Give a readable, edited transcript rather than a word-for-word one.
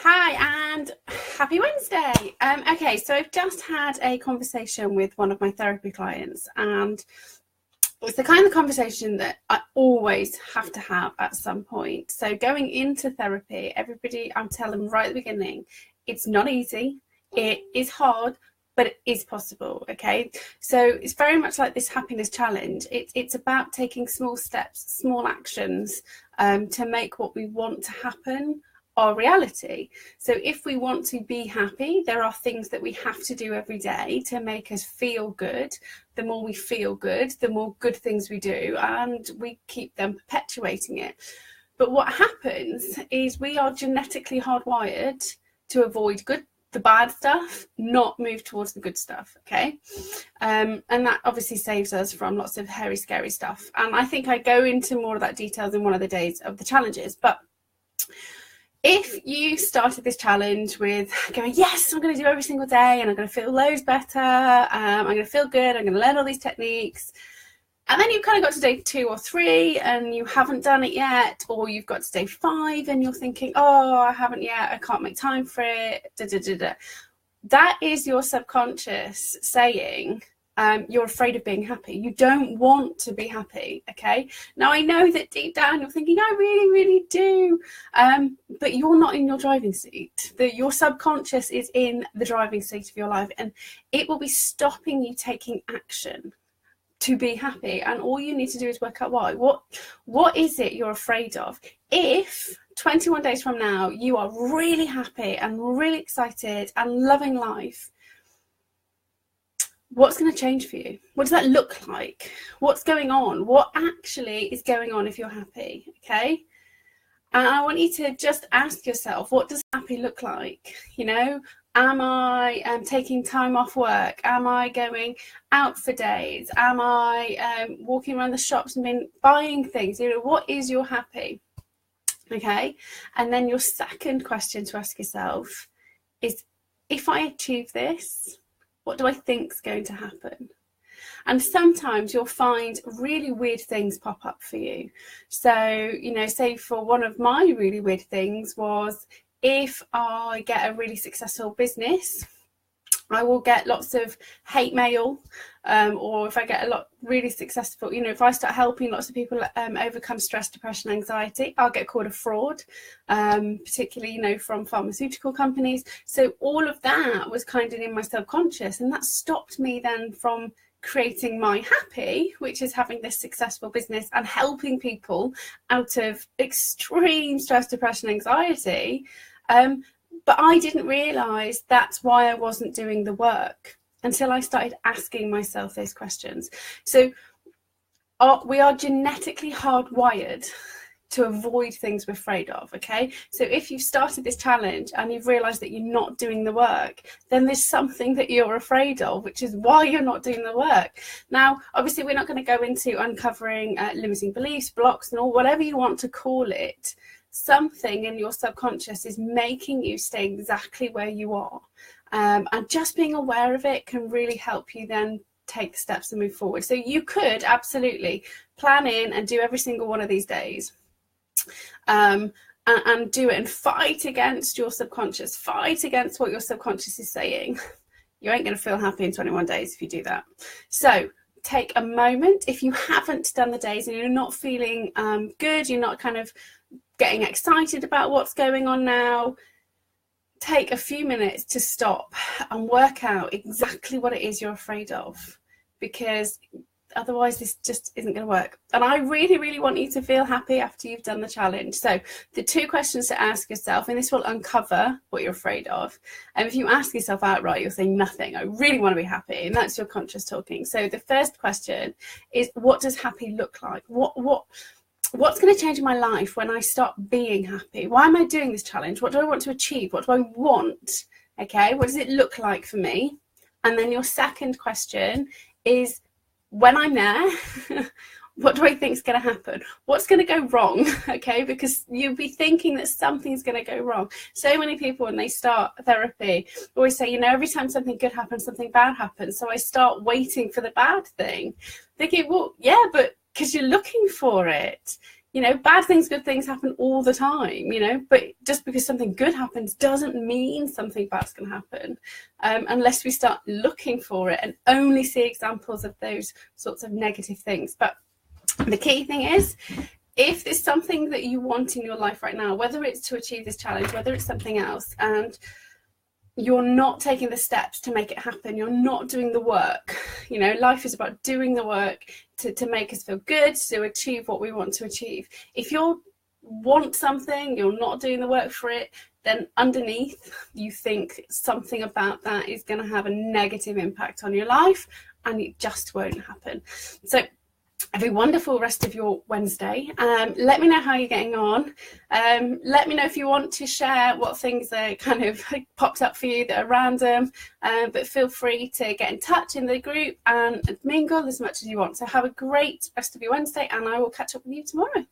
Hi and happy Wednesday. Okay, so I've just had a conversation with one of my therapy clients, and it's the kind of conversation that I always have to have at some point. So going into therapy, everybody, I'm telling them right at the beginning, it's not easy, it is hard, but it is possible. Okay, so it's very much like this happiness challenge. It's about taking small steps, small actions to make what we want to happen our reality. So if we want to be happy, there are things that we have to do every day to make us feel good. The more we feel good, the more good things we do, and we keep them perpetuating it. But what happens is we are genetically hardwired to avoid the bad stuff, not move towards the good stuff. Okay, and that obviously saves us from lots of hairy, scary stuff. And I think I go into more of that details in one of the days of the challenges. But if you started this challenge with going, yes, I'm going to do every single day and I'm going to feel loads better, I'm going to feel good, I'm going to learn all these techniques, and then you've kind of got to day 2 or 3 and you haven't done it yet, or you've got to day 5 and you're thinking, oh, I haven't yet, I can't make time for it, that is your subconscious saying, you're afraid of being happy. You don't want to be happy. Okay, now I know that deep down you're thinking, I really, really do, but you're not in your driving seat. Your subconscious is in the driving seat of your life, and it will be stopping you taking action to be happy. And all you need to do is work out why. What is it you're afraid of? If 21 days from now you are really happy and really excited and loving life, what's going to change for you? What does that look like? What's going on? What actually is going on if you're happy? Okay, and I want you to just ask yourself, what does happy look like? You know, am I taking time off work? Am I going out for days? Am I walking around the shops and buying things? You know, what is your happy? Okay, and then your second question to ask yourself is, if I achieve this, what do I think is going to happen? And sometimes you'll find really weird things pop up for you. So, you know, say for one of my really weird things was, if I get a really successful business, I will get lots of hate mail, or if I get a lot really successful, you know, if I start helping lots of people overcome stress, depression, anxiety, I'll get called a fraud, particularly, you know, from pharmaceutical companies. So all of that was kind of in my subconscious, and that stopped me then from creating my happy, which is having this successful business and helping people out of extreme stress, depression, anxiety. But I didn't realise that's why I wasn't doing the work until I started asking myself those questions. So we are genetically hardwired to avoid things we're afraid of. Okay, so if you've started this challenge and you've realised that you're not doing the work, then there's something that you're afraid of, which is why you're not doing the work. Now, obviously, we're not going to go into uncovering limiting beliefs, blocks, and all, whatever you want to call it. Something in your subconscious is making you stay exactly where you are, and just being aware of it can really help you then take steps and move forward. So you could absolutely plan in and do every single one of these days, and do it and fight against your subconscious, fight against what your subconscious is saying. You ain't going to feel happy in 21 days if you do that. So take a moment. If you haven't done the days and you're not feeling good, you're not kind of getting excited about what's going on now, take a few minutes to stop and work out exactly what it is you're afraid of, because otherwise this just isn't going to work. And I really, really want you to feel happy after you've done the challenge. So the 2 questions to ask yourself, and this will uncover what you're afraid of. And if you ask yourself outright, you'll say nothing. I really want to be happy. And that's your conscious talking. So the first question is, what does happy look like? What's going to change in my life when I start being happy? Why am I doing this challenge? What do I want to achieve? What do I want? Okay, what does it look like for me? And then your second question is, when I'm there, what do I think is going to happen? What's going to go wrong? Okay, because you'll be thinking that something's going to go wrong. So many people, when they start therapy, always say, you know, every time something good happens, something bad happens. So I start waiting for the bad thing, thinking, well, yeah, but because you're looking for it. You know, bad things, good things happen all the time, you know, but just because something good happens doesn't mean something bad's going to happen, unless we start looking for it and only see examples of those sorts of negative things. But the key thing is, if there's something that you want in your life right now, whether it's to achieve this challenge, whether it's something else, and you're not taking the steps to make it happen, you're not doing the work. You know, life is about doing the work to make us feel good, to achieve what we want to achieve. If you want something, you're not doing the work for it, then underneath you think something about that is going to have a negative impact on your life, and it just won't happen. So have a wonderful rest of your Wednesday. Let me know how you're getting on. Let me know if you want to share what things are kind of popped up for you that are random, but feel free to get in touch in the group and mingle as much as you want. So have a great rest of your Wednesday, and I will catch up with you tomorrow.